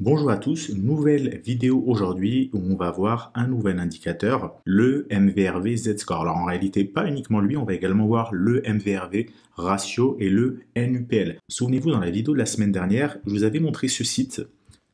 Bonjour à tous, nouvelle vidéo aujourd'hui où on va voir un nouvel indicateur, le MVRV Z-Score. Alors en réalité, pas uniquement lui, on va également voir le MVRV ratio et le NUPL. Souvenez-vous, dans la vidéo de la semaine dernière, je vous avais montré ce site,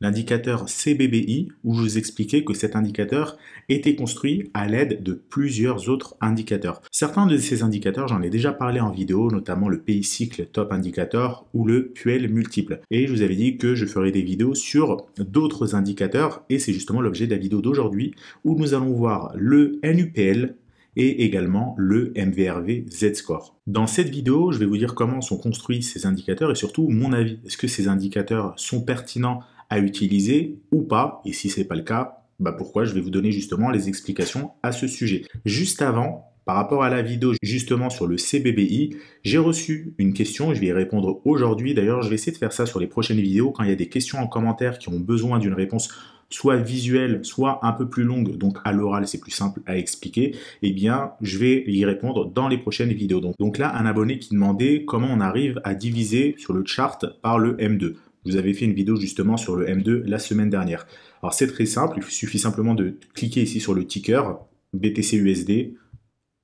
l'indicateur CBBI, où je vous expliquais que cet indicateur était construit à l'aide de plusieurs autres indicateurs. Certains de ces indicateurs, j'en ai déjà parlé en vidéo, notamment le PI Cycle Top Indicator ou le PUL Multiple. Et je vous avais dit que je ferai des vidéos sur d'autres indicateurs, et c'est justement l'objet de la vidéo d'aujourd'hui, où nous allons voir le NUPL, et également le MVRV Z-Score. Dans cette vidéo, je vais vous dire comment sont construits ces indicateurs et surtout mon avis. Est-ce que ces indicateurs sont pertinents à utiliser ou pas? Et si ce n'est pas le cas, pourquoi? Je vais vous donner justement les explications à ce sujet. Juste avant, par rapport à la vidéo justement sur le CBBI, j'ai reçu une question, je vais y répondre aujourd'hui. D'ailleurs, je vais essayer de faire ça sur les prochaines vidéos quand il y a des questions en commentaire qui ont besoin d'une réponse soit visuelle, soit un peu plus longue, donc à l'oral c'est plus simple à expliquer, eh bien je vais y répondre dans les prochaines vidéos. Donc là, un abonné qui demandait comment on arrive à diviser sur le chart par le M2. Vous avez fait une vidéo justement sur le M2 la semaine dernière. Alors c'est très simple, il suffit simplement de cliquer ici sur le ticker BTC USD,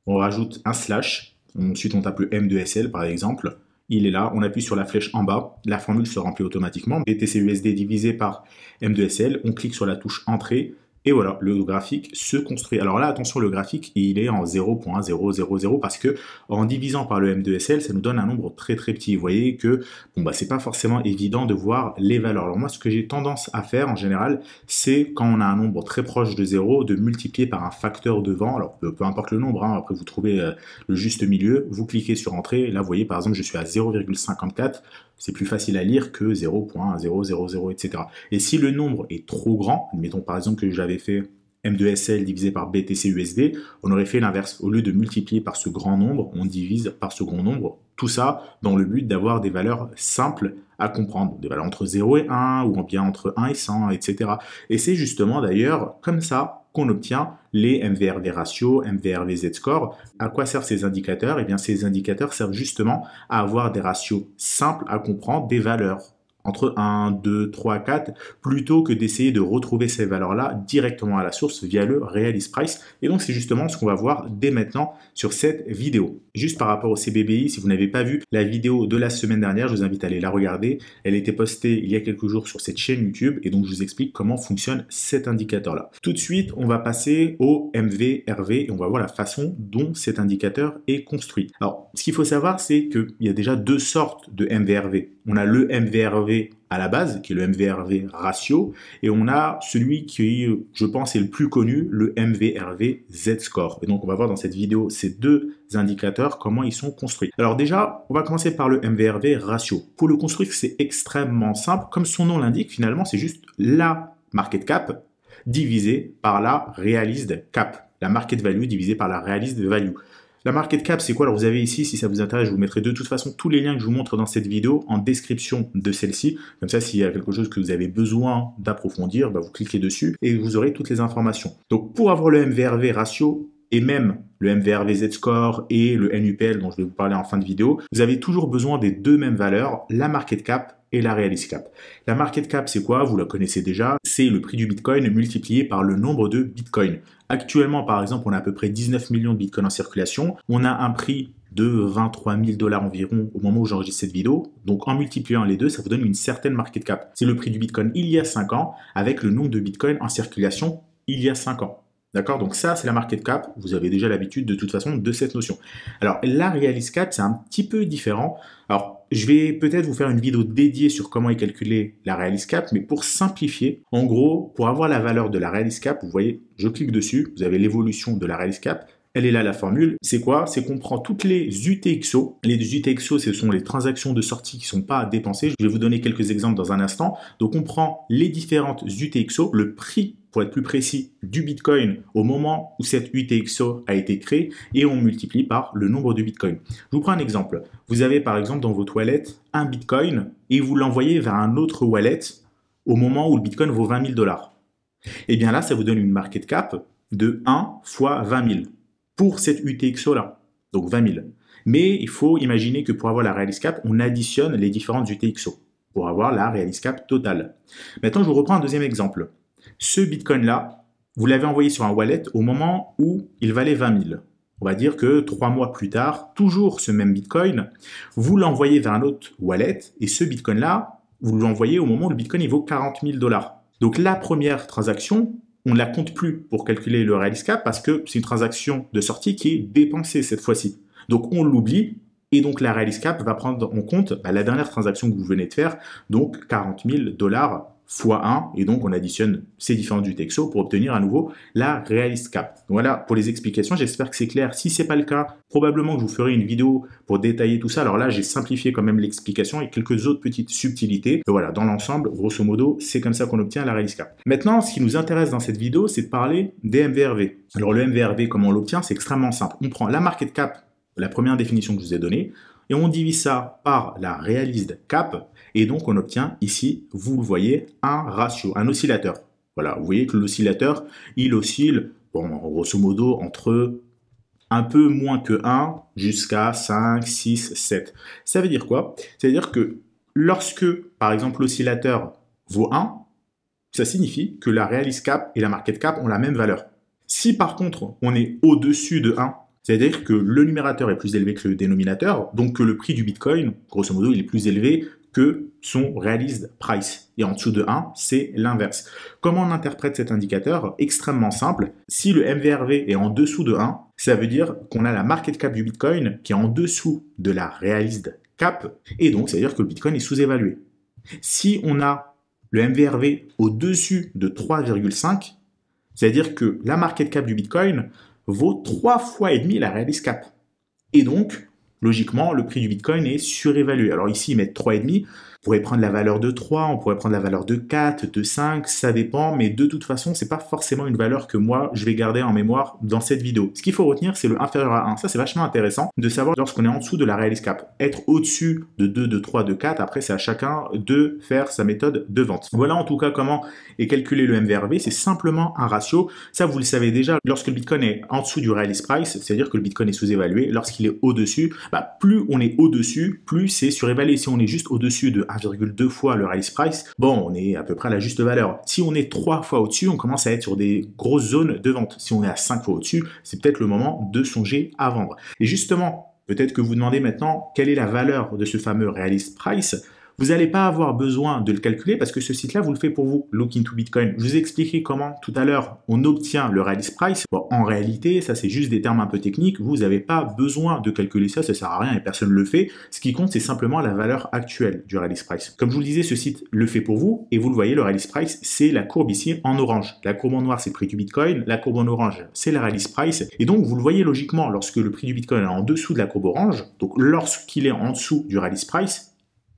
on rajoute un slash, ensuite on tape le M2SL par exemple, il est là, on appuie sur la flèche en bas, la formule se remplit automatiquement, BTC USD divisé par M2SL, on clique sur la touche entrée, et voilà, le graphique se construit. Alors là, attention, le graphique, il est en 0.000 parce que en divisant par le M2SL, ça nous donne un nombre très très petit. Vous voyez que c'est pas forcément évident de voir les valeurs. Alors moi, ce que j'ai tendance à faire en général, c'est quand on a un nombre très proche de 0, de multiplier par un facteur devant. Alors peu importe le nombre, hein, après vous trouvez le juste milieu, vous cliquez sur entrée. Là, vous voyez, par exemple, je suis à 0,54. C'est plus facile à lire que 0.000, etc. Et si le nombre est trop grand, admettons par exemple que j'avais fait M2SL divisé par BTC USD, on aurait fait l'inverse. Au lieu de multiplier par ce grand nombre, on divise par ce grand nombre. Tout ça dans le but d'avoir des valeurs simples à comprendre, des valeurs entre 0 et 1, ou bien entre 1 et 100, etc. Et c'est justement d'ailleurs comme ça qu'on obtient les MVRV ratio, MVRV Z-score. À quoi servent ces indicateurs? Eh bien, ces indicateurs servent justement à avoir des ratios simples à comprendre, des valeurs entre 1, 2, 3, 4, plutôt que d'essayer de retrouver ces valeurs-là directement à la source via le Realist Price. Et donc, c'est justement ce qu'on va voir dès maintenant sur cette vidéo. Juste par rapport au CBBI, si vous n'avez pas vu la vidéo de la semaine dernière, je vous invite à aller la regarder. Elle a été postée il y a quelques jours sur cette chaîne YouTube et donc je vous explique comment fonctionne cet indicateur-là. Tout de suite, on va passer au MVRV et on va voir la façon dont cet indicateur est construit. Alors, ce qu'il faut savoir, c'est qu'il y a déjà deux sortes de MVRV. On a le MVRV à la base, qui est le MVRV ratio, et on a celui qui, je pense, est le plus connu, le MVRV Z-score. Et donc, on va voir dans cette vidéo ces deux indicateurs, comment ils sont construits. Alors déjà, on va commencer par le MVRV ratio. Pour le construire, c'est extrêmement simple. Comme son nom l'indique, finalement, c'est juste la market cap divisée par la realized cap. La market value divisée par la realized value. La market cap, c'est quoi? Alors vous avez ici, si ça vous intéresse, je vous mettrai de toute façon tous les liens que je vous montre dans cette vidéo en description de celle-ci. Comme ça, s'il y a quelque chose que vous avez besoin d'approfondir, vous cliquez dessus et vous aurez toutes les informations. Donc pour avoir le MVRV ratio et même le MVRV Z-score et le NUPL dont je vais vous parler en fin de vidéo, vous avez toujours besoin des deux mêmes valeurs, la market cap et la realist cap. La market cap, c'est quoi? Vous la connaissez déjà. C'est le prix du Bitcoin multiplié par le nombre de Bitcoin. Actuellement, par exemple, on a à peu près 19 millions de Bitcoin en circulation. On a un prix de 23 000 $ environ au moment où j'enregistre cette vidéo. Donc, en multipliant les deux, ça vous donne une certaine market cap. C'est le prix du Bitcoin il y a 5 ans avec le nombre de Bitcoin en circulation il y a 5 ans. D'accord? Donc ça, c'est la market cap. Vous avez déjà l'habitude de toute façon de cette notion. Alors, la realist cap, c'est un petit peu différent. Alors, je vais peut-être vous faire une vidéo dédiée sur comment est calculée la realist cap, mais pour simplifier, en gros, pour avoir la valeur de la realist cap, vous voyez, je clique dessus, vous avez l'évolution de la realist cap. Elle est là la formule. C'est quoi? C'est qu'on prend toutes les UTXO. Les UTXO, ce sont les transactions de sortie qui ne sont pas dépensées. Je vais vous donner quelques exemples dans un instant. Donc, on prend les différentes UTXO, le prix, pour être plus précis, du Bitcoin au moment où cette UTXO a été créée et on multiplie par le nombre de Bitcoin. Je vous prends un exemple. Vous avez par exemple dans votre wallet un Bitcoin et vous l'envoyez vers un autre wallet au moment où le Bitcoin vaut 20 000 $. Et bien là, ça vous donne une market cap de 1 fois 20 000 pour cette UTXO-là, donc 20 000. Mais il faut imaginer que pour avoir la realist cap, on additionne les différentes UTXO. pour avoir la release cap totale. Maintenant, je vous reprends un deuxième exemple. Ce Bitcoin-là, vous l'avez envoyé sur un wallet au moment où il valait 20 000. On va dire que 3 mois plus tard, toujours ce même Bitcoin, vous l'envoyez vers un autre wallet et ce Bitcoin-là, vous l'envoyez au moment où le Bitcoin il vaut 40 000 $. Donc la première transaction, on ne la compte plus pour calculer le release cap parce que c'est une transaction de sortie qui est dépensée cette fois-ci. Donc on l'oublie et donc la release cap va prendre en compte la dernière transaction que vous venez de faire, donc 40 000 $ fois 1, et donc on additionne ces différents UTXO pour obtenir à nouveau la release cap. Voilà pour les explications, j'espère que c'est clair. Si ce n'est pas le cas, probablement que je vous ferai une vidéo pour détailler tout ça. Alors là, j'ai simplifié quand même l'explication et quelques autres petites subtilités. Et voilà, dans l'ensemble, grosso modo, c'est comme ça qu'on obtient la release cap. Maintenant, ce qui nous intéresse dans cette vidéo, c'est de parler des MVRV. Alors le MVRV, comment on l'obtient? C'est extrêmement simple. On prend la market cap, la première définition que je vous ai donnée, et on divise ça par la realized cap, et donc on obtient ici, vous le voyez, un ratio, un oscillateur. Voilà, vous voyez que l'oscillateur, il oscille, bon, grosso modo, entre un peu moins que 1 jusqu'à 5, 6, 7. Ça veut dire quoi? Ça veut dire que lorsque, par exemple, l'oscillateur vaut 1, ça signifie que la realized cap et la market cap ont la même valeur. Si par contre, on est au-dessus de 1, c'est-à-dire que le numérateur est plus élevé que le dénominateur, donc que le prix du Bitcoin, grosso modo, il est plus élevé que son realized price. Et en dessous de 1, c'est l'inverse. Comment on interprète cet indicateur? Extrêmement simple. Si le MVRV est en dessous de 1, ça veut dire qu'on a la market cap du Bitcoin qui est en dessous de la realized cap, et donc ça veut dire que le Bitcoin est sous-évalué. Si on a le MVRV au-dessus de 3,5, c'est-à-dire que la market cap du Bitcoin vaut 3 fois et demi la release cap. Et donc, logiquement, le prix du Bitcoin est surévalué. Alors ici, ils mettent 3,5. On pourrait prendre la valeur de 3, on pourrait prendre la valeur de 4, de 5, ça dépend, mais de toute façon, c'est pas forcément une valeur que moi, je vais garder en mémoire dans cette vidéo. Ce qu'il faut retenir, c'est le inférieur à 1. Ça, c'est vachement intéressant de savoir lorsqu'on est en dessous de la release cap. Être au-dessus de 2, de 3, de 4, après, c'est à chacun de faire sa méthode de vente. Voilà en tout cas comment est calculé le MVRV. C'est simplement un ratio. Ça, vous le savez déjà, lorsque le Bitcoin est en dessous du release price, c'est-à-dire que le Bitcoin est sous-évalué. Lorsqu'il est au-dessus, plus on est au-dessus, plus c'est surévalué. Si on est juste au-dessus de 1,2 fois le release price, bon, on est à peu près à la juste valeur. Si on est 3 fois au-dessus, on commence à être sur des grosses zones de vente. Si on est à 5 fois au-dessus, c'est peut-être le moment de songer à vendre. Et justement, peut-être que vous demandez maintenant quelle est la valeur de ce fameux release price. Vous n'allez pas avoir besoin de le calculer parce que ce site-là vous le fait pour vous, Look into Bitcoin. Je vous ai expliqué comment tout à l'heure on obtient le release price. Bon, en réalité, ça c'est juste des termes un peu techniques. Vous n'avez pas besoin de calculer ça, ça sert à rien et personne ne le fait. Ce qui compte, c'est simplement la valeur actuelle du release price. Comme je vous le disais, ce site le fait pour vous et vous le voyez, le release price, c'est la courbe ici en orange. La courbe en noir, c'est le prix du Bitcoin. La courbe en orange, c'est la release price. Et donc, vous le voyez logiquement, lorsque le prix du Bitcoin est en dessous de la courbe orange, donc lorsqu'il est en dessous du release price,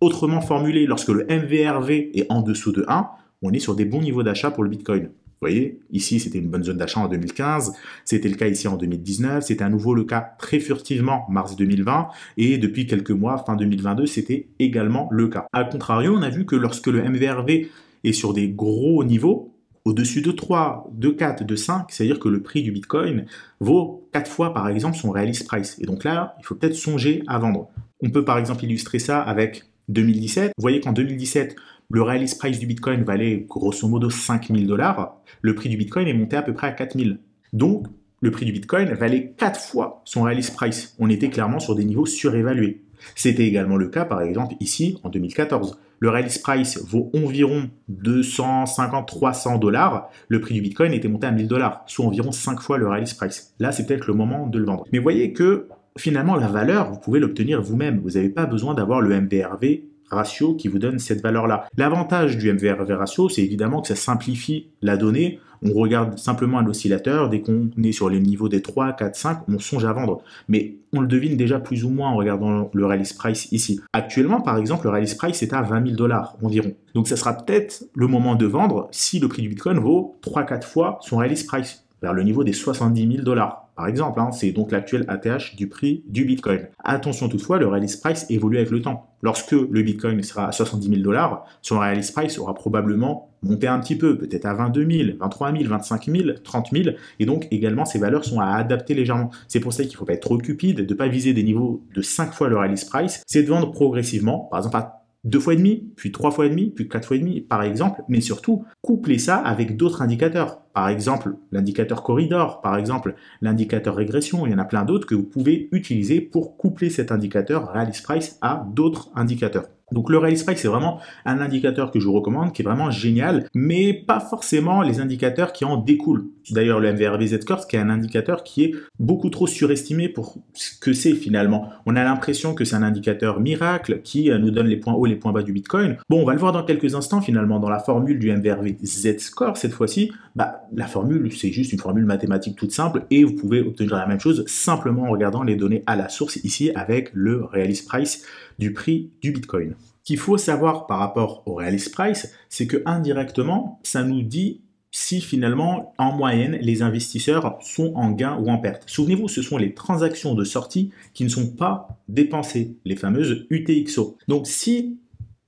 autrement formulé, lorsque le MVRV est en dessous de 1, on est sur des bons niveaux d'achat pour le Bitcoin. Vous voyez, ici c'était une bonne zone d'achat en 2015, c'était le cas ici en 2019, c'était à nouveau le cas très furtivement mars 2020, et depuis quelques mois, fin 2022, c'était également le cas. A contrario, on a vu que lorsque le MVRV est sur des gros niveaux, au-dessus de 3, de 4, de 5, c'est-à-dire que le prix du Bitcoin vaut 4 fois par exemple son release price. Et donc là, il faut peut-être songer à vendre. On peut par exemple illustrer ça avec 2017, vous voyez qu'en 2017, le release price du Bitcoin valait grosso modo 5 000 $. Le prix du Bitcoin est monté à peu près à 4 000. Donc, le prix du Bitcoin valait 4 fois son release price. On était clairement sur des niveaux surévalués. C'était également le cas, par exemple, ici, en 2014. Le release price vaut environ 250-300 $. Le prix du Bitcoin était monté à 1000 $, soit environ 5 fois le release price. Là, c'est peut-être le moment de le vendre. Mais voyez que finalement, la valeur, vous pouvez l'obtenir vous-même. Vous n'avez pas besoin d'avoir le MVRV ratio qui vous donne cette valeur-là. L'avantage du MVRV ratio, c'est évidemment que ça simplifie la donnée. On regarde simplement un oscillateur. Dès qu'on est sur les niveaux des 3, 4, 5, on songe à vendre. Mais on le devine déjà plus ou moins en regardant le release price ici. Actuellement, par exemple, le release price est à 20 000 $ environ. Donc, ça sera peut-être le moment de vendre si le prix du Bitcoin vaut 3-4 fois son release price, vers le niveau des 70 000 $. Par exemple, c'est donc l'actuel ATH du prix du Bitcoin. Attention toutefois, le release price évolue avec le temps. Lorsque le Bitcoin sera à 70 000 $, son release price aura probablement monté un petit peu, peut-être à 22 000, 23 000, 25 000, 30 000, et donc également ces valeurs sont à adapter légèrement. C'est pour ça qu'il ne faut pas être trop cupide, de ne pas viser des niveaux de 5 fois le release price, c'est de vendre progressivement, par exemple à 2,5 fois, puis 3,5 fois, puis 4,5 fois par exemple, mais surtout, couplez ça avec d'autres indicateurs. Par exemple, l'indicateur corridor, par exemple, l'indicateur régression, il y en a plein d'autres que vous pouvez utiliser pour coupler cet indicateur Realist Price à d'autres indicateurs. Donc le Realist Price, c'est vraiment un indicateur que je vous recommande, qui est vraiment génial, mais pas forcément les indicateurs qui en découlent. D'ailleurs, le MVRV Z-Score, qui est un indicateur qui est beaucoup trop surestimé pour ce que c'est finalement. On a l'impression que c'est un indicateur miracle qui nous donne les points hauts, les points bas du Bitcoin. Bon, on va le voir dans quelques instants finalement dans la formule du MVRV Z-Score cette fois-ci. La formule, c'est juste une formule mathématique toute simple et vous pouvez obtenir la même chose simplement en regardant les données à la source ici avec le Realist Price du prix du Bitcoin. Ce qu'il faut savoir par rapport au Realist Price, c'est que indirectement, ça nous dit si finalement, en moyenne, les investisseurs sont en gain ou en perte. Souvenez-vous, ce sont les transactions de sortie qui ne sont pas dépensées, les fameuses UTXO. Donc si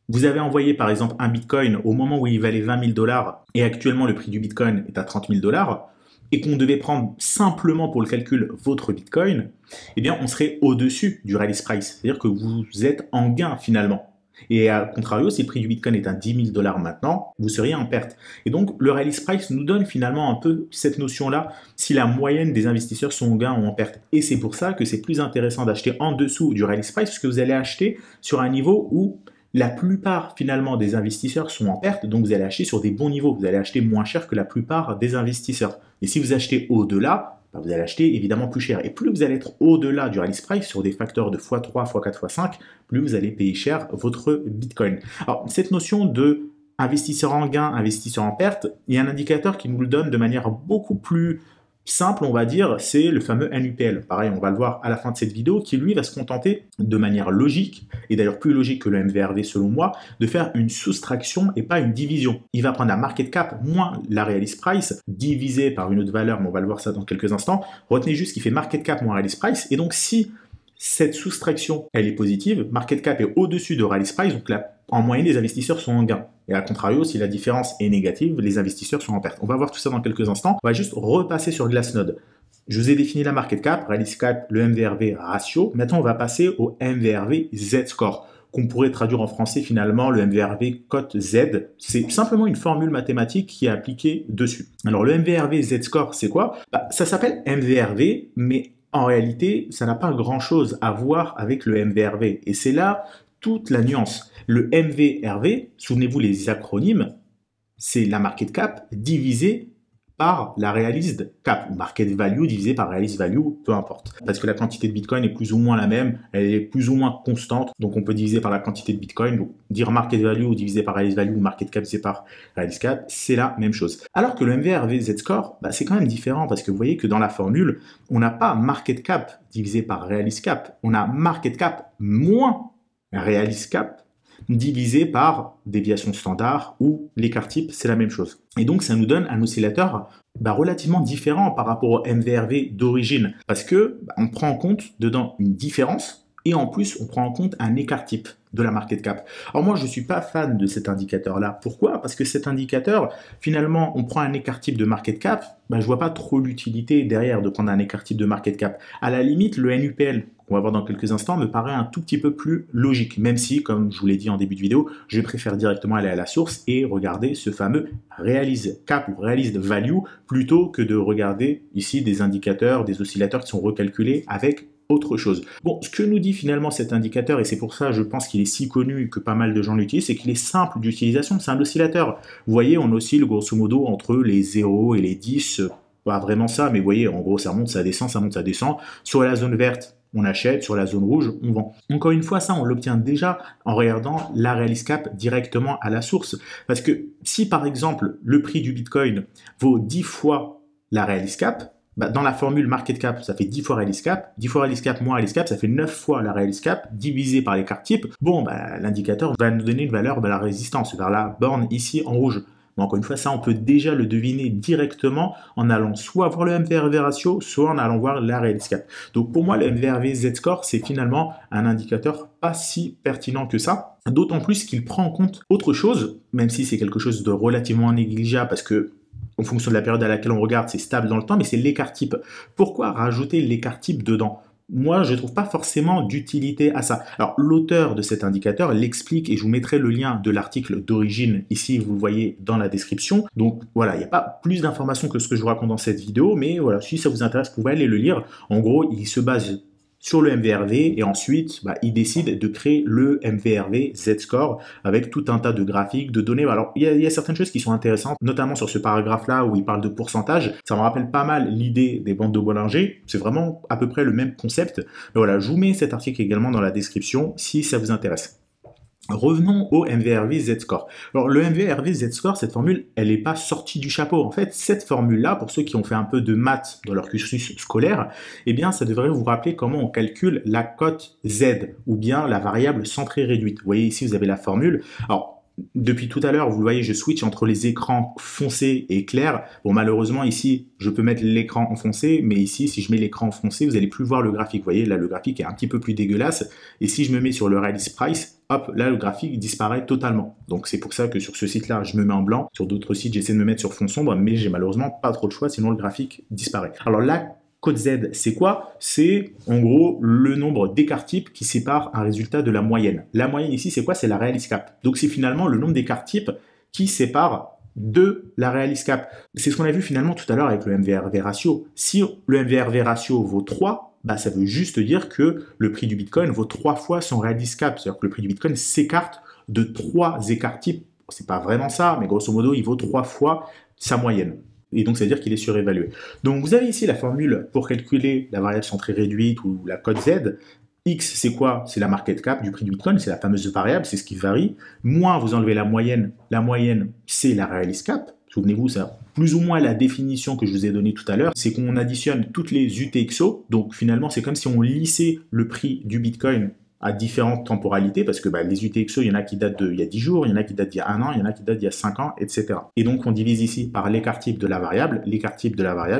vous avez envoyé par exemple un Bitcoin au moment où il valait 20 000 $ et actuellement le prix du Bitcoin est à 30 000 $, et qu'on devait prendre simplement pour le calcul votre Bitcoin, eh bien on serait au-dessus du Realist Price, c'est-à-dire que vous êtes en gain finalement. Et à contrario, si le prix du Bitcoin est à 10 000 $ maintenant, vous seriez en perte. Et donc le Realist Price nous donne finalement un peu cette notion-là, si la moyenne des investisseurs sont en gain ou en perte. Et c'est pour ça que c'est plus intéressant d'acheter en dessous du Realist Price, parce que vous allez acheter sur un niveau où la plupart finalement des investisseurs sont en perte, donc vous allez acheter sur des bons niveaux, vous allez acheter moins cher que la plupart des investisseurs. Et si vous achetez au-delà, vous allez acheter évidemment plus cher. Et plus vous allez être au-delà du Realist Price, sur des facteurs de x3, x4, x5, plus vous allez payer cher votre Bitcoin. Alors cette notion de investisseur en gain, investisseur en perte, il y a un indicateur qui nous le donne de manière beaucoup plus simple, on va dire, c'est le fameux NUPL. Pareil, on va le voir à la fin de cette vidéo, qui lui va se contenter de manière logique, et d'ailleurs plus logique que le MVRV selon moi, de faire une soustraction et pas une division. Il va prendre la market cap moins la Realist Price, divisé par une autre valeur, mais on va le voir ça dans quelques instants. Retenez juste qu'il fait market cap moins Realist Price, et donc si cette soustraction, elle est positive, market cap est au-dessus de Realist Price, donc là, en moyenne, les investisseurs sont en gain. Et à contrario, si la différence est négative, les investisseurs sont en perte. On va voir tout ça dans quelques instants. On va juste repasser sur Glassnode. Je vous ai défini la market cap, Realist Cap, le MVRV ratio. Maintenant, on va passer au MVRV Z-Score, qu'on pourrait traduire en français finalement le MVRV cote Z. C'est simplement une formule mathématique qui est appliquée dessus. Alors le MVRV Z-Score, c'est quoi? Ça s'appelle MVRV, mais en réalité, ça n'a pas grand-chose à voir avec le MVRV. Et c'est là toute la nuance. Le MVRV, souvenez-vous les acronymes, c'est la market cap divisée par la Realist Cap, ou market value divisé par Realist Value, peu importe. Parce que la quantité de Bitcoin est plus ou moins la même, elle est plus ou moins constante, donc on peut diviser par la quantité de Bitcoin, donc dire market value divisé par Realist Value ou market cap divisé par Realist Cap, c'est la même chose. Alors que le MVRV Z-Score, c'est quand même différent, parce que vous voyez que dans la formule, on n'a pas market cap divisé par Realist Cap, on a market cap moins Realist Cap divisé par déviation standard ou l'écart type, c'est la même chose. Et donc ça nous donne un oscillateur relativement différent par rapport au MVRV d'origine, parce que on prend en compte dedans une différence et en plus on prend en compte un écart type de la market cap. Alors moi je ne suis pas fan de cet indicateur-là. Pourquoi? Parce que cet indicateur, finalement, on prend un écart type de market cap, je vois pas trop l'utilité derrière de prendre un écart type de market cap. À la limite, le NUPL, qu'on va voir dans quelques instants, me paraît un tout petit peu plus logique, même si, comme je vous l'ai dit en début de vidéo, je préfère directement aller à la source et regarder ce fameux Realist Cap ou Realist Value, plutôt que de regarder ici des indicateurs, des oscillateurs qui sont recalculés avec autre chose. Bon, ce que nous dit finalement cet indicateur, et c'est pour ça je pense qu'il est si connu que pas mal de gens l'utilisent, c'est qu'il est simple d'utilisation, c'est un oscillateur. Vous voyez, on oscille grosso modo entre les 0 et les 10, pas vraiment ça, mais vous voyez, en gros ça monte, ça descend, ça monte, ça descend. Sur la zone verte, on achète, sur la zone rouge, on vend. Encore une fois, ça, on l'obtient déjà en regardant la Realist Cap directement à la source. Parce que si par exemple, le prix du Bitcoin vaut 10 fois la Realist Cap, dans la formule market cap, ça fait 10 fois Realist Cap, 10 fois Realist Cap moins Realist Cap, ça fait 9 fois la Realist Cap divisé par l'écart type. Bon, l'indicateur va nous donner une valeur de la résistance vers la borne ici en rouge. Mais encore une fois, ça, on peut déjà le deviner directement en allant soit voir le MVRV ratio, soit en allant voir la Realist Cap. Donc pour moi, le MVRV Z-Score, c'est finalement un indicateur pas si pertinent que ça. D'autant plus qu'il prend en compte autre chose, même si c'est quelque chose de relativement négligeable parce que en fonction de la période à laquelle on regarde, c'est stable dans le temps, mais c'est l'écart type. Pourquoi rajouter l'écart type dedans? moi, je ne trouve pas forcément d'utilité à ça. Alors, l'auteur de cet indicateur l'explique et je vous mettrai le lien de l'article d'origine ici, vous le voyez dans la description. Donc voilà, il n'y a pas plus d'informations que ce que je vous raconte dans cette vidéo, mais voilà, si ça vous intéresse, vous pouvez aller le lire. En gros, il se base sur le MVRV et ensuite, il décide de créer le MVRV Z-Score avec tout un tas de graphiques, de données. Alors, il y a certaines choses qui sont intéressantes, notamment sur ce paragraphe-là où il parle de pourcentage. Ça me rappelle pas mal l'idée des bandes de Bollinger. C'est vraiment à peu près le même concept. Mais voilà, je vous mets cet article également dans la description si ça vous intéresse. Revenons au MVRV Z-Score. Alors le MVRV Z-Score, cette formule, elle n'est pas sortie du chapeau. En fait, cette formule-là, pour ceux qui ont fait un peu de maths dans leur cursus scolaire, eh bien, ça devrait vous rappeler comment on calcule la cote Z, ou bien la variable centrée réduite. Vous voyez ici, vous avez la formule. Alors, depuis tout à l'heure, vous le voyez, je switch entre les écrans foncés et clairs. Bon, malheureusement, ici, je peux mettre l'écran en foncé, mais ici, si je mets l'écran en foncé, vous n'allez plus voir le graphique. Vous voyez, là, le graphique est un petit peu plus dégueulasse. Et si je me mets sur le Release Price, hop, là, le graphique disparaît totalement. Donc, c'est pour ça que sur ce site-là, je me mets en blanc. Sur d'autres sites, j'essaie de me mettre sur fond sombre, mais j'ai malheureusement pas trop de choix, sinon le graphique disparaît. Alors là, cote Z, c'est quoi? C'est en gros le nombre d'écarts types qui séparent un résultat de la moyenne. La moyenne ici, c'est quoi? C'est la Realis Cap. Donc c'est finalement le nombre d'écarts types qui sépare de la Realis Cap. C'est ce qu'on a vu finalement tout à l'heure avec le MVRV ratio. Si le MVRV ratio vaut 3, ça veut juste dire que le prix du Bitcoin vaut 3 fois son Realis Cap. C'est-à-dire que le prix du Bitcoin s'écarte de 3 écarts types. C'est pas vraiment ça, mais grosso modo, il vaut 3 fois sa moyenne. Et donc, ça veut dire qu'il est surévalué. Donc, vous avez ici la formule pour calculer la variable centrée réduite ou la cote Z. X, c'est quoi? C'est la market cap du prix du Bitcoin, c'est la fameuse variable, c'est ce qui varie. Moins, vous enlevez la moyenne. La moyenne, c'est la Realis Cap. Souvenez-vous, c'est plus ou moins la définition que je vous ai donnée tout à l'heure. C'est qu'on additionne toutes les UTXO. Donc, finalement, c'est comme si on lissait le prix du Bitcoin à différentes temporalités, parce que les UTXO, il y en a qui datent d'il y a 10 jours, il y en a qui datent d'il y a 1 an, il y en a qui datent d'il y a 5 ans, etc. Et donc, on divise ici par l'écart type de la variable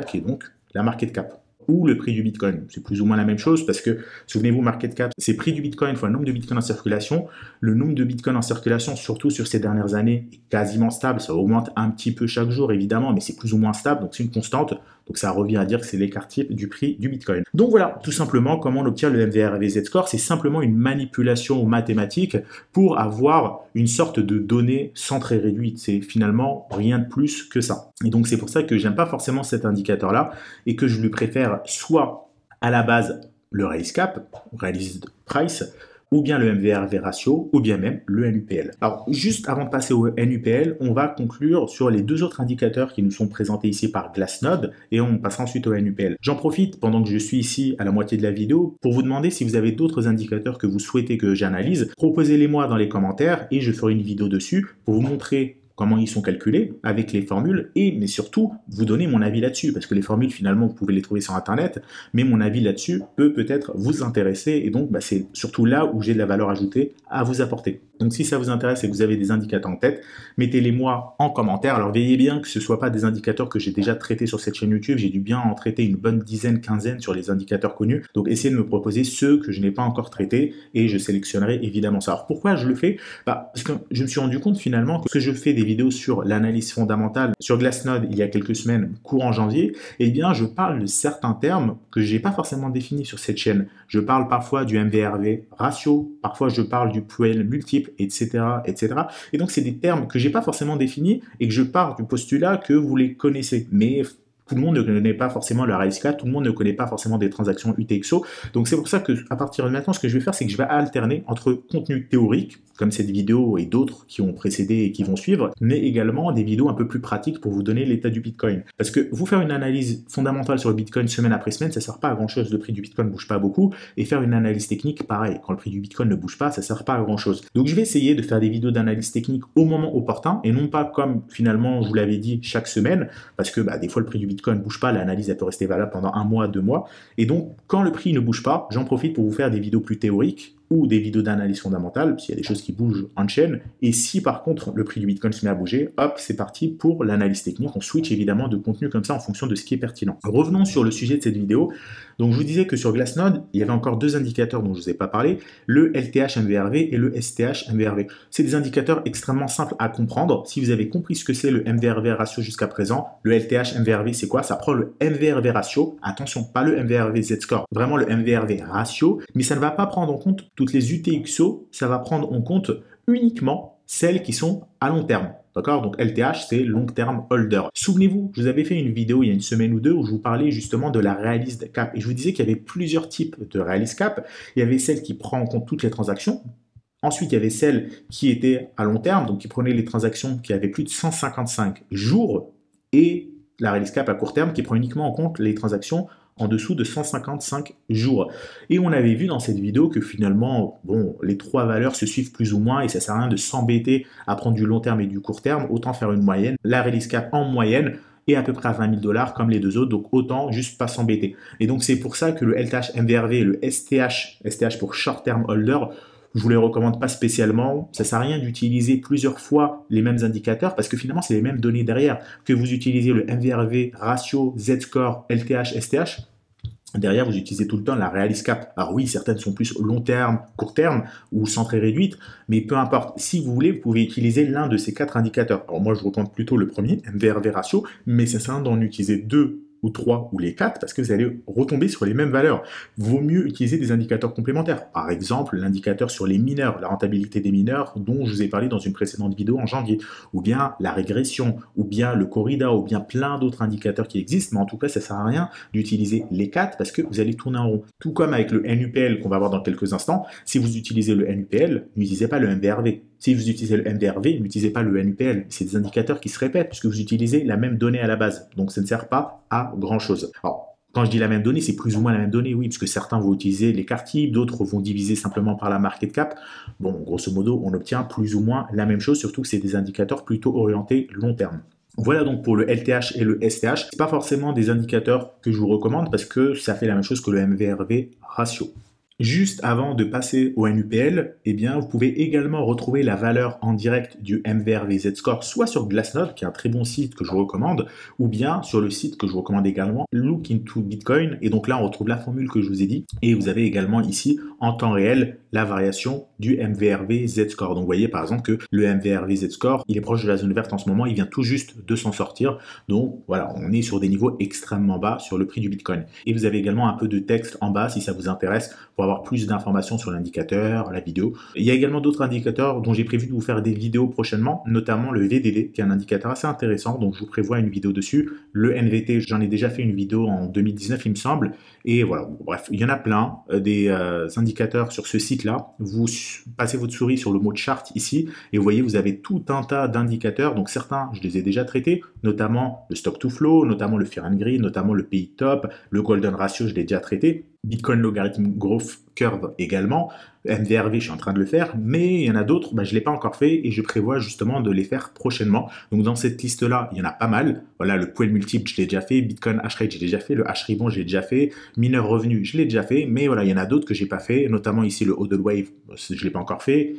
qui est donc la market cap, ou le prix du Bitcoin. C'est plus ou moins la même chose, parce que, souvenez-vous, market cap, c'est prix du Bitcoin fois le nombre de Bitcoin en circulation. Le nombre de Bitcoin en circulation, surtout sur ces dernières années, est quasiment stable. Ça augmente un petit peu chaque jour, évidemment, mais c'est plus ou moins stable, donc c'est une constante. Donc ça revient à dire que c'est l'écart type du prix du Bitcoin. Donc voilà, tout simplement, comment on obtient le MVRV Z-Score, c'est simplement une manipulation mathématique pour avoir une sorte de données centrée réduite. C'est finalement rien de plus que ça. Et donc c'est pour ça que j'aime pas forcément cet indicateur-là et que je lui préfère soit à la base le Realis Cap, Realis Price, ou bien le MVRV ratio, ou bien même le NUPL. Alors, juste avant de passer au NUPL, on va conclure sur les deux autres indicateurs qui nous sont présentés ici par Glassnode, et on passera ensuite au NUPL. J'en profite, pendant que je suis ici à la moitié de la vidéo, pour vous demander si vous avez d'autres indicateurs que vous souhaitez que j'analyse. Proposez-les-moi dans les commentaires, et je ferai une vidéo dessus pour vous montrer comment ils sont calculés avec les formules mais surtout vous donner mon avis là-dessus parce que les formules finalement vous pouvez les trouver sur internet mais mon avis là-dessus peut peut-être vous intéresser et donc c'est surtout là où j'ai de la valeur ajoutée à vous apporter. Donc si ça vous intéresse et que vous avez des indicateurs en tête, mettez-les moi en commentaire. Alors veillez bien que ce ne soit pas des indicateurs que j'ai déjà traités sur cette chaîne YouTube, j'ai dû bien en traiter une bonne dizaine, quinzaine sur les indicateurs connus. Donc essayez de me proposer ceux que je n'ai pas encore traités et je sélectionnerai évidemment ça. Alors pourquoi je le fais? Parce que je me suis rendu compte finalement que je fais des vidéos sur l'analyse fondamentale sur Glassnode il y a quelques semaines, courant janvier, eh bien je parle de certains termes que j'ai pas forcément définis sur cette chaîne. Je parle parfois du MVRV ratio, parfois je parle du PL multiple, etc., etc. Et donc c'est des termes que j'ai pas forcément définis et que je pars du postulat que vous les connaissez. Mais tout le monde ne connaît pas forcément la Realis Cap, tout le monde ne connaît pas forcément des transactions UTXO. Donc c'est pour ça que à partir de maintenant, ce que je vais faire, c'est que je vais alterner entre contenu théorique, comme cette vidéo et d'autres qui ont précédé et qui vont suivre, mais également des vidéos un peu plus pratiques pour vous donner l'état du Bitcoin. Parce que vous faire une analyse fondamentale sur le Bitcoin semaine après semaine, ça ne sert pas à grand chose, le prix du Bitcoin ne bouge pas beaucoup, et faire une analyse technique, pareil, quand le prix du Bitcoin ne bouge pas, ça ne sert pas à grand chose. Donc je vais essayer de faire des vidéos d'analyse technique au moment opportun, et non pas comme finalement je vous l'avais dit chaque semaine, parce que des fois le prix du Bitcoin ne bouge pas, l'analyse elle peut rester valable pendant 1 mois, 2 mois, et donc quand le prix ne bouge pas, j'en profite pour vous faire des vidéos plus théoriques, ou des vidéos d'analyse fondamentale, s'il y a des choses qui bougent en chaîne. Et si par contre le prix du Bitcoin se met à bouger, hop, c'est parti pour l'analyse technique. On switch évidemment de contenu comme ça en fonction de ce qui est pertinent. Revenons sur le sujet de cette vidéo. Donc je vous disais que sur Glassnode, il y avait encore deux indicateurs dont je ne vous ai pas parlé, le LTH-MVRV et le STH-MVRV. C'est des indicateurs extrêmement simples à comprendre. Si vous avez compris ce que c'est le MVRV ratio jusqu'à présent, le LTH-MVRV c'est quoi? Ça prend le MVRV ratio, attention, pas le MVRV Z-score, vraiment le MVRV ratio, mais ça ne va pas prendre en compte toutes les UTXO, ça va prendre en compte uniquement celles qui sont à long terme. D'accord? Donc LTH, c'est Long Term Holder. Souvenez-vous, je vous avais fait une vidéo il y a une semaine ou deux où je vous parlais justement de la Realist Cap. Et je vous disais qu'il y avait plusieurs types de Realist Cap. Il y avait celle qui prend en compte toutes les transactions. Ensuite, il y avait celle qui était à long terme, donc qui prenait les transactions qui avaient plus de 155 jours. Et la Realist Cap à court terme qui prend uniquement en compte les transactions en dessous de 155 jours. Et on avait vu dans cette vidéo que finalement, bon, les trois valeurs se suivent plus ou moins et ça sert à rien de s'embêter à prendre du long terme et du court terme, autant faire une moyenne. La Realist Cap en moyenne est à peu près à 20 000 $ comme les deux autres, donc autant juste pas s'embêter. Et donc c'est pour ça que le LTH MVRV et le STH pour Short Term Holder, je vous les recommande pas spécialement. Ça sert à rien d'utiliser plusieurs fois les mêmes indicateurs parce que finalement, c'est les mêmes données derrière. Que vous utilisez le MVRV, ratio, Z-score, LTH, STH, derrière, vous utilisez tout le temps la Realist Cap. Alors oui, certaines sont plus long terme, court terme ou sont très réduites, mais peu importe. Si vous voulez, vous pouvez utiliser l'un de ces quatre indicateurs. Alors moi, je vous recommande plutôt le premier, MVRV ratio, mais ça sert à rien d'en utiliser deux ou 3 ou les 4 parce que vous allez retomber sur les mêmes valeurs. Vaut mieux utiliser des indicateurs complémentaires. Par exemple, l'indicateur sur les mineurs, la rentabilité des mineurs dont je vous ai parlé dans une précédente vidéo en janvier, ou bien la régression, ou bien le corrida, ou bien plein d'autres indicateurs qui existent, mais en tout cas, ça sert à rien d'utiliser les 4 parce que vous allez tourner en rond. Tout comme avec le NUPL qu'on va voir dans quelques instants, si vous utilisez le NUPL, n'utilisez pas le MVRV. Si vous utilisez le MVRV, n'utilisez pas le NUPL. C'est des indicateurs qui se répètent puisque vous utilisez la même donnée à la base. Donc ça ne sert pas à grand chose. Alors, quand je dis la même donnée, c'est plus ou moins la même donnée, oui, puisque certains vont utiliser l'écart type, d'autres vont diviser simplement par la market cap. Bon, grosso modo, on obtient plus ou moins la même chose, surtout que c'est des indicateurs plutôt orientés long terme. Voilà donc pour le LTH et le STH. C'est pas forcément des indicateurs que je vous recommande parce que ça fait la même chose que le MVRV ratio. Juste avant de passer au NUPL, eh bien, vous pouvez également retrouver la valeur en direct du MVRV Z-Score, soit sur Glassnode, qui est un très bon site que je vous recommande, ou bien sur le site que je vous recommande également, Look into Bitcoin. Et donc là, on retrouve la formule que je vous ai dit. Et vous avez également ici, en temps réel, la variation du MVRV Z-Score. Donc vous voyez par exemple que le MVRV Z-Score, il est proche de la zone verte en ce moment, il vient tout juste de s'en sortir. Donc voilà, on est sur des niveaux extrêmement bas sur le prix du Bitcoin. Et vous avez également un peu de texte en bas si ça vous intéresse pour avoir plus d'informations sur l'indicateur, la vidéo. Il y a également d'autres indicateurs dont j'ai prévu de vous faire des vidéos prochainement, notamment le VDD, qui est un indicateur assez intéressant, donc je vous prévois une vidéo dessus. Le NVT, j'en ai déjà fait une vidéo en 2019, il me semble. Et voilà, bon, bref, il y en a plein des indicateurs sur ce site-là. Vous passez votre souris sur le mot chart ici, et vous voyez, vous avez tout un tas d'indicateurs. Donc certains, je les ai déjà traités, notamment le stock to flow, notamment le fear and greed, notamment le PI top, le golden ratio, je l'ai déjà traité. Bitcoin Logarithm Growth Curve également, MVRV je suis en train de le faire, mais il y en a d'autres, je ne l'ai pas encore fait et je prévois justement de les faire prochainement. Donc dans cette liste-là, il y en a pas mal. Voilà, le pool multiple, je l'ai déjà fait, Bitcoin hash rate, je l'ai déjà fait, le hash ribbon, je l'ai déjà fait, mineur revenu, je l'ai déjà fait, mais voilà, il y en a d'autres que j'ai pas fait, notamment ici le hodl wave, je l'ai pas encore fait.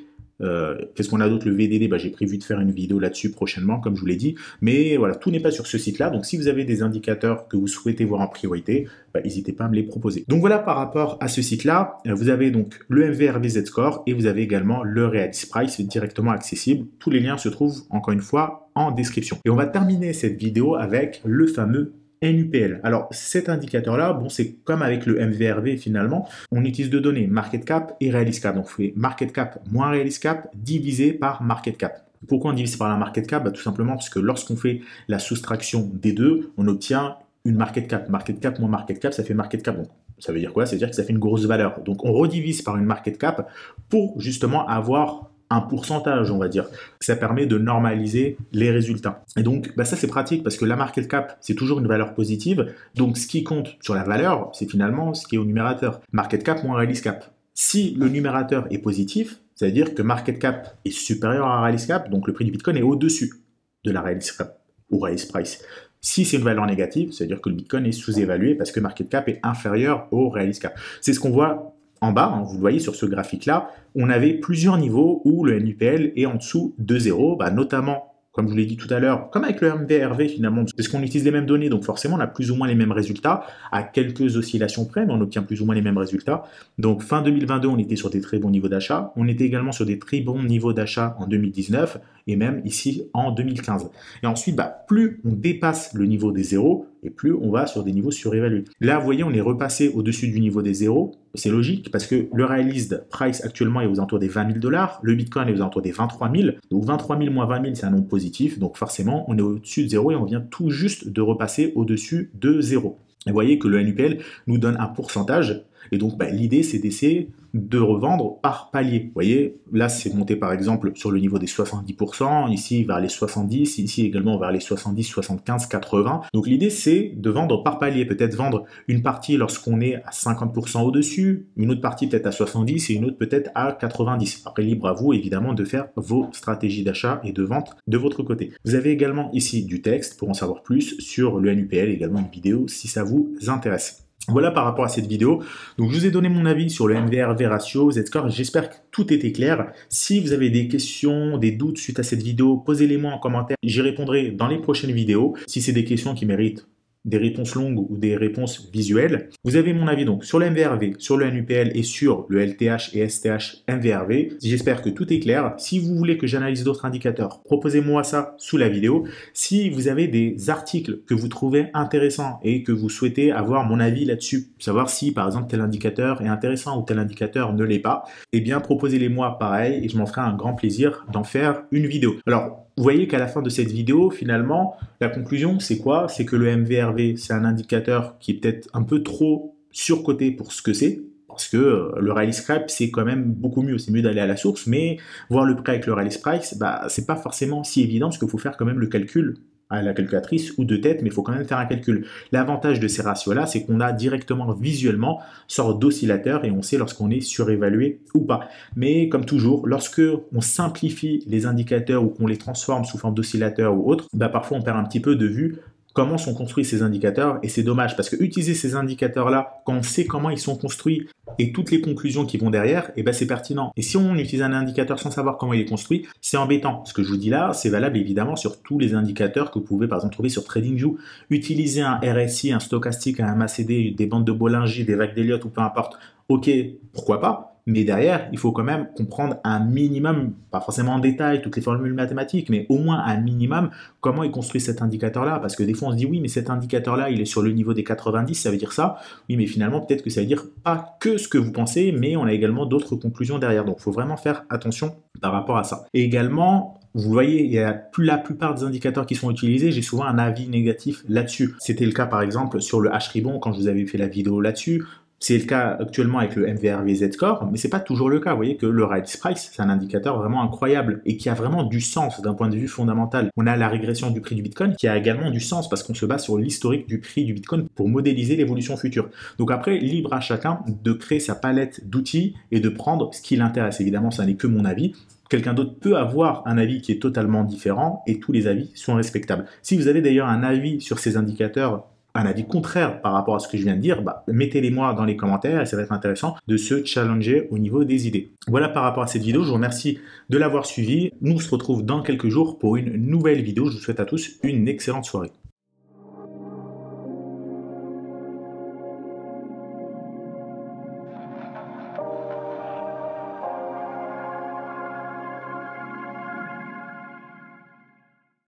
Qu'est-ce qu'on a d'autre? Le VDD, j'ai prévu de faire une vidéo là-dessus prochainement, comme je vous l'ai dit. Mais voilà, tout n'est pas sur ce site-là. Donc si vous avez des indicateurs que vous souhaitez voir en priorité, n'hésitez pas à me les proposer. Donc voilà par rapport à ce site-là, vous avez donc le MVRV Z-Score et vous avez également le Realist Price directement accessible. Tous les liens se trouvent encore une fois en description. Et on va terminer cette vidéo avec le fameux NUPL. Alors cet indicateur-là, bon, c'est comme avec le MVRV finalement, on utilise deux données, market cap et realist cap. Donc on fait market cap moins realist cap divisé par market cap. Pourquoi on divise par la market cap? Tout simplement parce que lorsqu'on fait la soustraction des deux, on obtient une market cap. Market cap moins market cap, ça fait market cap. Donc ça veut dire quoi? Ça veut dire que ça fait une grosse valeur. Donc on redivise par une market cap pour justement avoir un pourcentage, on va dire. Ça permet de normaliser les résultats. Et donc, ça c'est pratique parce que la market cap, c'est toujours une valeur positive. Donc, ce qui compte sur la valeur, c'est finalement ce qui est au numérateur. Market cap moins realist cap. Si le numérateur est positif, ça veut dire que market cap est supérieur à realist cap, donc le prix du Bitcoin est au-dessus de la realist cap ou realist price. Si c'est une valeur négative, ça veut dire que le Bitcoin est sous-évalué parce que market cap est inférieur au realist cap. C'est ce qu'on voit en bas, hein, vous le voyez sur ce graphique-là, on avait plusieurs niveaux où le NUPL est en dessous de 0, notamment, comme je vous l'ai dit tout à l'heure, comme avec le MVRV finalement, parce qu'on utilise les mêmes données, donc forcément on a plus ou moins les mêmes résultats, à quelques oscillations près, mais on obtient plus ou moins les mêmes résultats. Donc fin 2022, on était sur des très bons niveaux d'achat, on était également sur des très bons niveaux d'achat en 2019, et même ici en 2015. Et ensuite, plus on dépasse le niveau des zéros, et plus on va sur des niveaux surévalués. Là, vous voyez, on est repassé au-dessus du niveau des zéros. C'est logique parce que le realized price actuellement est aux alentours des 20 000 $, le Bitcoin est aux alentours des 23 000. Donc 23 000 moins 20 000, c'est un nombre positif. Donc forcément, on est au-dessus de zéro et on vient tout juste de repasser au-dessus de zéro. Et vous voyez que le NUPL nous donne un pourcentage. Et donc, l'idée, c'est d'essayer de revendre par palier. Vous voyez, là, c'est monté par exemple sur le niveau des 70%, ici vers les 70, ici également vers les 70, 75, 80. Donc, l'idée, c'est de vendre par palier. Peut-être vendre une partie lorsqu'on est à 50% au-dessus, une autre partie peut-être à 70 et une autre peut-être à 90. Après, libre à vous, évidemment, de faire vos stratégies d'achat et de vente de votre côté. Vous avez également ici du texte pour en savoir plus sur le NUPL, également une vidéo si ça vous intéresse. Voilà par rapport à cette vidéo. Donc, je vous ai donné mon avis sur le MVRV ratio, Z-score. J'espère que tout était clair. Si vous avez des questions, des doutes suite à cette vidéo, posez-les-moi en commentaire. J'y répondrai dans les prochaines vidéos. Si c'est des questions qui méritent des réponses longues ou des réponses visuelles. Vous avez mon avis donc sur le MVRV, sur le NUPL et sur le LTH et STH MVRV. J'espère que tout est clair. Si vous voulez que j'analyse d'autres indicateurs, proposez-moi ça sous la vidéo. Si vous avez des articles que vous trouvez intéressants et que vous souhaitez avoir mon avis là-dessus, savoir si par exemple tel indicateur est intéressant ou tel indicateur ne l'est pas, eh bien proposez-les-moi pareil et je m'en ferai un grand plaisir d'en faire une vidéo. Alors, vous voyez qu'à la fin de cette vidéo, finalement, la conclusion, c'est quoi? C'est que le MVRV, c'est un indicateur qui est peut-être un peu trop surcoté pour ce que c'est, parce que le rally scrap, c'est quand même beaucoup mieux. C'est mieux d'aller à la source, mais voir le prix avec le rally price, c'est pas forcément si évident, parce qu'il faut faire quand même le calcul à la calculatrice ou de tête, mais il faut quand même faire un calcul. L'avantage de ces ratios-là, c'est qu'on a directement visuellement sorte d'oscillateur et on sait lorsqu'on est surévalué ou pas. Mais comme toujours, lorsque on simplifie les indicateurs ou qu'on les transforme sous forme d'oscillateur ou autre, parfois on perd un petit peu de vue comment sont construits ces indicateurs et c'est dommage parce que utiliser ces indicateurs-là, quand on sait comment ils sont construits et toutes les conclusions qui vont derrière, c'est pertinent. Et si on utilise un indicateur sans savoir comment il est construit, c'est embêtant. Ce que je vous dis là, c'est valable évidemment sur tous les indicateurs que vous pouvez par exemple trouver sur TradingView. Utiliser un RSI, un stochastique, un MACD, des bandes de Bollinger, des vagues d'Elliott ou peu importe, ok, pourquoi pas? Mais derrière, il faut quand même comprendre un minimum, pas forcément en détail, toutes les formules mathématiques, mais au moins un minimum, comment il construit cet indicateur-là. Parce que des fois, on se dit, oui, mais cet indicateur-là, il est sur le niveau des 90, ça veut dire ça. Oui, mais finalement, peut-être que ça veut dire pas que ce que vous pensez, mais on a également d'autres conclusions derrière. Donc, il faut vraiment faire attention par rapport à ça. Et également, vous voyez, il y a la plupart des indicateurs qui sont utilisés, j'ai souvent un avis négatif là-dessus. C'était le cas, par exemple, sur le H-Ribbon, quand je vous avais fait la vidéo là-dessus. C'est le cas actuellement avec le MVRV Z-score, mais c'est pas toujours le cas. Vous voyez que le Rice Price, c'est un indicateur vraiment incroyable et qui a vraiment du sens d'un point de vue fondamental. On a la régression du prix du Bitcoin qui a également du sens parce qu'on se base sur l'historique du prix du Bitcoin pour modéliser l'évolution future. Donc après, libre à chacun de créer sa palette d'outils et de prendre ce qui l'intéresse. Évidemment, ça n'est que mon avis. Quelqu'un d'autre peut avoir un avis qui est totalement différent et tous les avis sont respectables. Si vous avez d'ailleurs un avis sur ces indicateurs, un avis contraire par rapport à ce que je viens de dire, mettez-les moi dans les commentaires et ça va être intéressant de se challenger au niveau des idées. Voilà par rapport à cette vidéo, je vous remercie de l'avoir suivi. Nous on se retrouve dans quelques jours pour une nouvelle vidéo. Je vous souhaite à tous une excellente soirée.